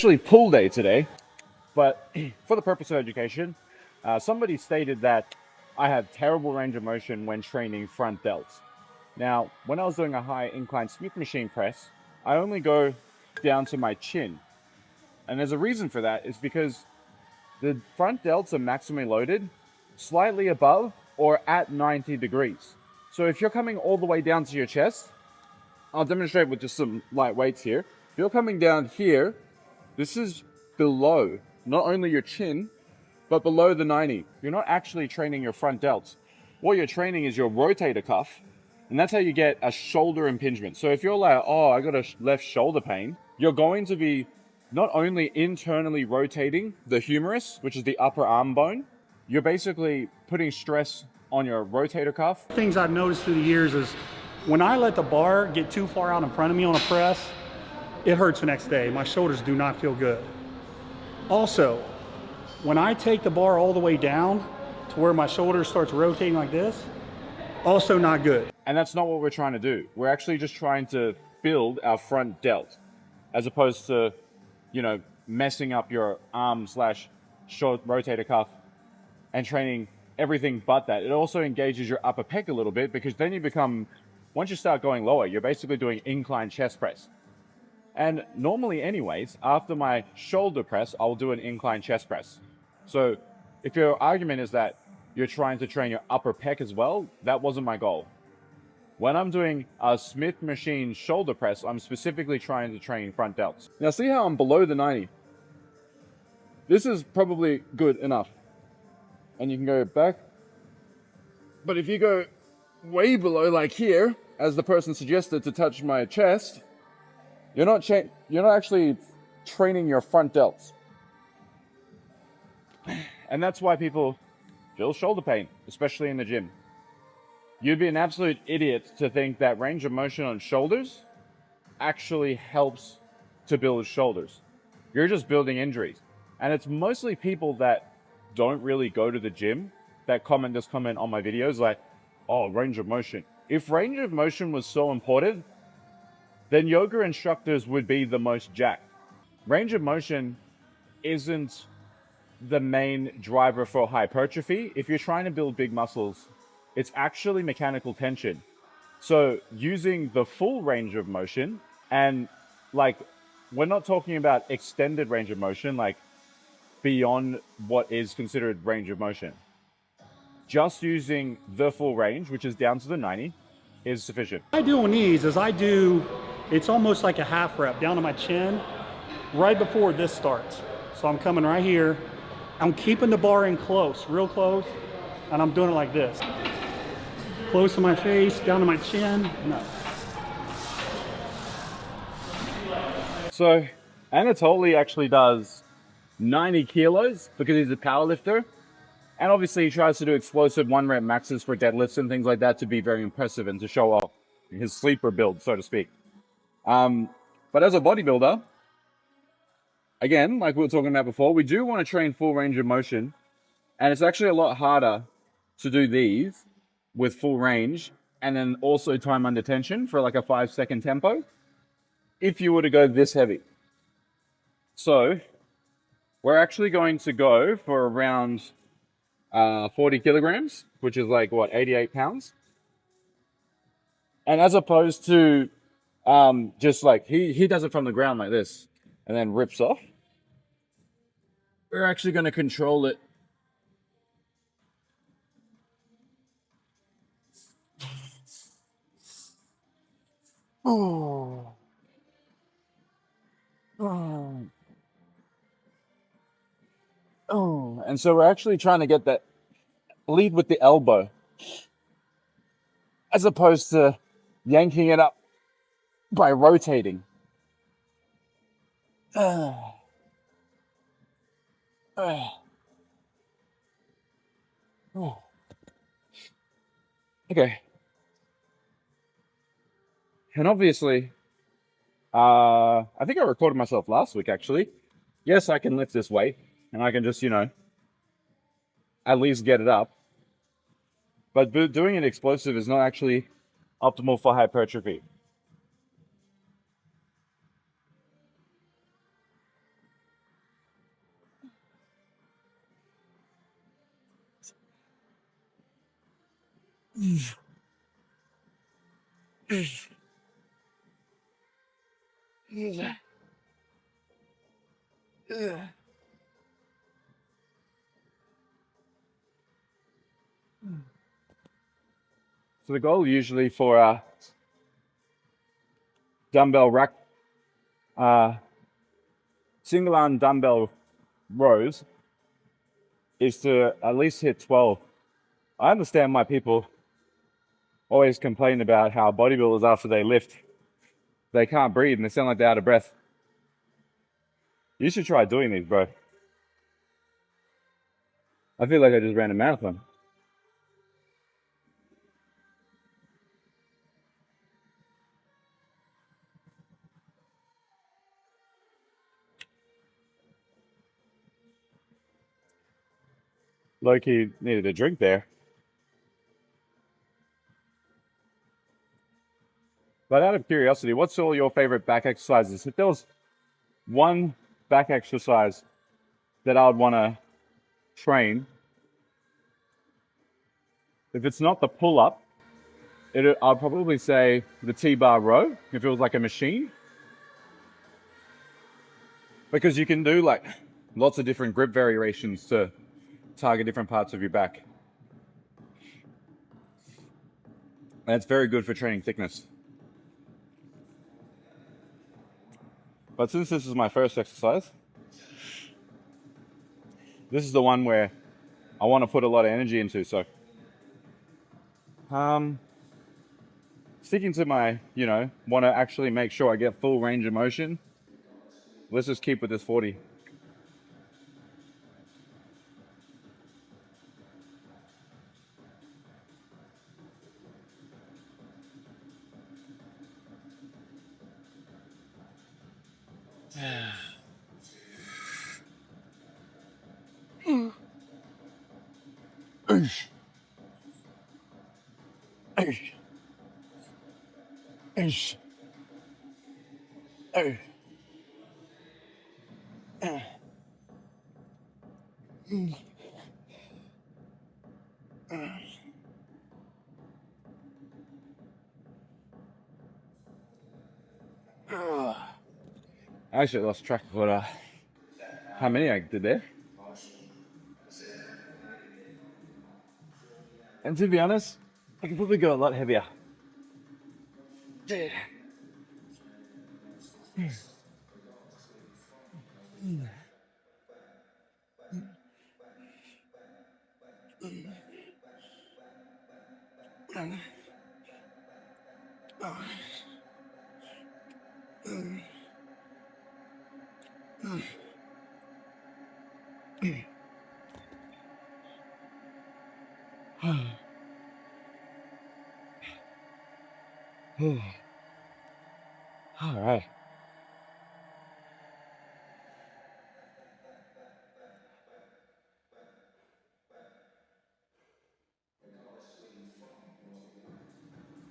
actually pull day today, but for the purpose of education, somebody stated that I have terrible range of motion when training front delts. Now, when I was doing a high incline Smith machine press, I only go down to my chin. And there's a reason for that. It's because the front delts are maximally loaded slightly above or at 90 degrees. So if you're coming all the way down to your chest, I'll demonstrate with just some light weights here. If you're coming down here, this is below not only your chin, but below the 90. You're not actually training your front delts. What you're training is your rotator cuff, and that's how you get a shoulder impingement. So if you're like, oh, I got a left shoulder pain, you're going to be not only internally rotating the humerus, which is the upper arm bone, you're basically putting stress on your rotator cuff. Things I've noticed through the years is when I let the bar get too far out in front of me on a press, it hurts the next day. My shoulders do not feel good. Also, when I take the bar all the way down to where my shoulder starts rotating like this, also not good. And that's not what we're trying to do. We're actually just trying to build our front delt, as opposed to, you know, messing up your arm slash short rotator cuff and training everything but that. It also engages your upper pec a little bit, because then you become, once you start going lower, you're basically doing incline chest press. And normally anyways, after my shoulder press, I'll do an incline chest press. So if your argument is that you're trying to train your upper pec as well, that wasn't my goal. When I'm doing a Smith machine shoulder press, I'm specifically trying to train front delts. Now see how I'm below the 90? This is probably good enough. And you can go back. But if you go way below, like here, as the person suggested, to touch my chest, you're not actually training your front delts. And that's why people feel shoulder pain, especially in the gym. You'd be an absolute idiot to think that range of motion on shoulders actually helps to build shoulders. You're just building injuries. And it's mostly people that don't really go to the gym that comment this comment on my videos like, oh, range of motion. If range of motion was so important, then yoga instructors would be the most jacked. Range of motion isn't the main driver for hypertrophy. If you're trying to build big muscles, it's actually mechanical tension. So using the full range of motion, and like, we're not talking about extended range of motion, like beyond what is considered range of motion. Just using the full range, which is down to the 90, is sufficient. What I do on these is it's almost like a half rep down to my chin right before this starts. So I'm coming right here, I'm keeping the bar in close, real close, and I'm doing it like this. Close to my face, down to my chin, and up. So Anatoly actually does 90 kilos because he's a power lifter. And obviously he tries to do explosive 1-rep maxes for deadlifts and things like that to be very impressive and to show off his sleeper build, so to speak. But as a bodybuilder, again, like we were talking about before, we do want to train full range of motion. And it's actually a lot harder to do these with full range and then also time under tension for like a 5-second tempo if you were to go this heavy. So we're actually going to go for around 40 kilograms, which is like what, 88 pounds. And as opposed to just like he does it from the ground like this and then rips off, we're actually going to control it. Oh. Oh. Oh. And so we're actually trying to get that lead with the elbow as opposed to yanking it up by rotating. Oh. Okay. And obviously, I think I recorded myself last week actually. Yes, I can lift this weight and I can just, you know, at least get it up. But doing it explosive is not actually optimal for hypertrophy. So the goal usually for dumbbell rack, single arm dumbbell rows is to at least hit 12. I understand why people always complain about how bodybuilders, after they lift, they can't breathe and they sound like they're out of breath. You should try doing these, bro. I feel like I just ran a marathon. Low-key needed a drink there. But out of curiosity, what's all your favorite back exercises? If there was one back exercise that I would want to train, if it's not the pull-up, I'd probably say the T-bar row, if it was like a machine. Because you can do like lots of different grip variations to target different parts of your back. And it's very good for training thickness. But since this is my first exercise, this is the one where I want to put a lot of energy into. So, sticking to my, want to actually make sure I get full range of motion, let's just keep with this 40. I actually lost track of how many I did there. And to be honest, I can probably go a lot heavier. All right.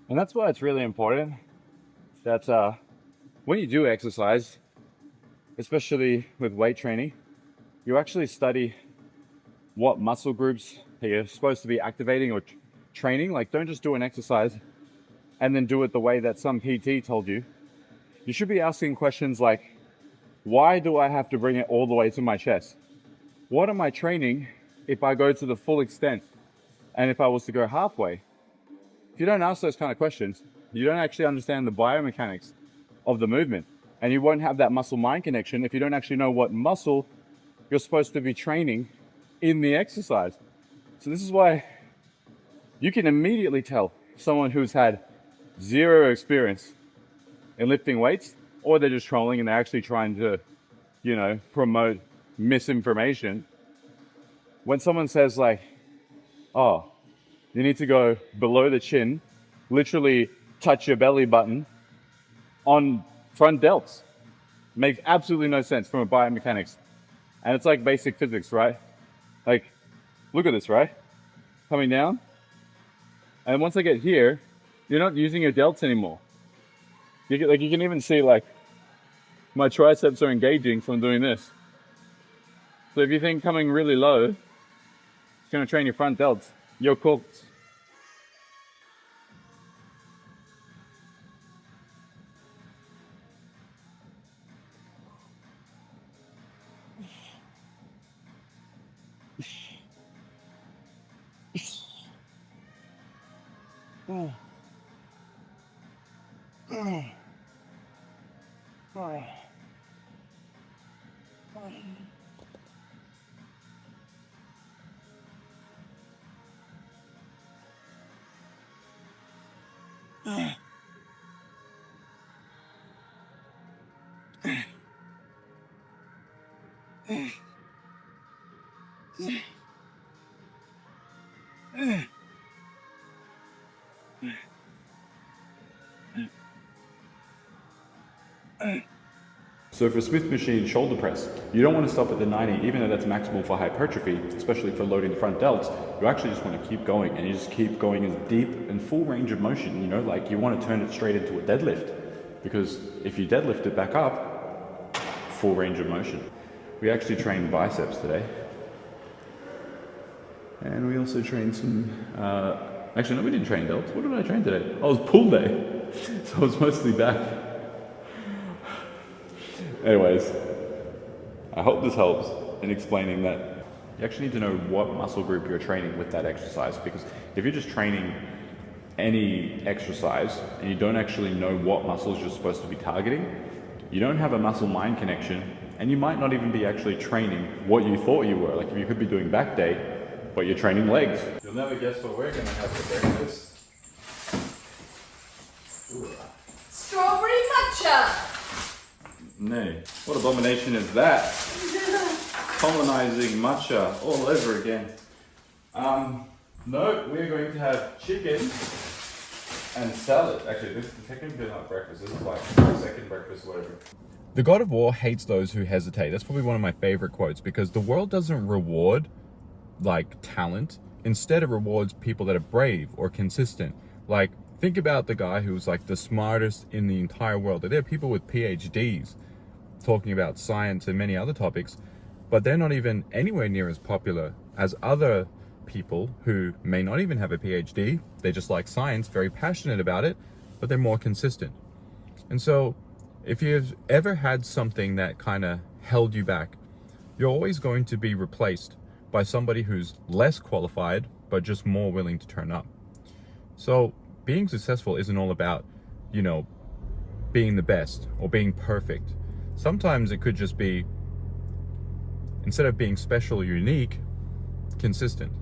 And that's why it's really important that when you do exercise, especially with weight training, you actually study what muscle groups you're supposed to be activating or training. Like, don't just do an exercise and then do it the way that some PT told you. You should be asking questions like, why do I have to bring it all the way to my chest? What am I training if I go to the full extent and if I was to go halfway? If you don't ask those kind of questions, you don't actually understand the biomechanics of the movement. And you won't have that muscle-mind connection if you don't actually know what muscle you're supposed to be training in the exercise. So this is why you can immediately tell someone who's had zero experience in lifting weights, or they're just trolling and they're actually trying to, promote misinformation. When someone says like, oh, you need to go below the chin, literally touch your belly button on front delts. Makes absolutely no sense from a biomechanics. And it's like basic physics, right? Like, look at this, right? Coming down. And once I get here, you're not using your delts anymore. You can even see like my triceps are engaging from doing this. So if you think coming really low, it's going to train your front delts, you're cooked. Oh. Oh. Oh. So for Smith machine shoulder press, you don't want to stop at the 90, even though that's maximal for hypertrophy, especially for loading the front delts. You actually just want to keep going, and you just keep going as deep and full range of motion, you know, like you want to turn it straight into a deadlift. Because if you deadlift it back up, full range of motion. We actually trained biceps today. And we also trained some, actually no, we didn't train delts. What did I train today? Oh, it was pull day. So I was mostly back. Anyways, I hope this helps in explaining that you actually need to know what muscle group you're training with that exercise, because if you're just training any exercise and you don't actually know what muscles you're supposed to be targeting, you don't have a muscle-mind connection, and you might not even be actually training what you thought you were. Like, you could be doing back day, but you're training legs. You'll never guess what we're gonna have for breakfast. Ooh. Strawberry matcha! No. What abomination is that? Colonizing matcha all over again. No, we're going to have chicken and salad. Actually, this is technically not breakfast. This is like my second breakfast, whatever. The God of War hates those who hesitate. That's probably one of my favorite quotes, because the world doesn't reward like talent. Instead, it rewards people that are brave or consistent. Like, think about the guy who's like the smartest in the entire world. There are people with PhDs talking about science and many other topics, but they're not even anywhere near as popular as other people who may not even have a PhD. They just like science, very passionate about it, but they're more consistent. And so if you've ever had something that kind of held you back, you're always going to be replaced by somebody who's less qualified, but just more willing to turn up. So being successful isn't all about, you know, being the best or being perfect. Sometimes it could just be, instead of being special or unique, consistent.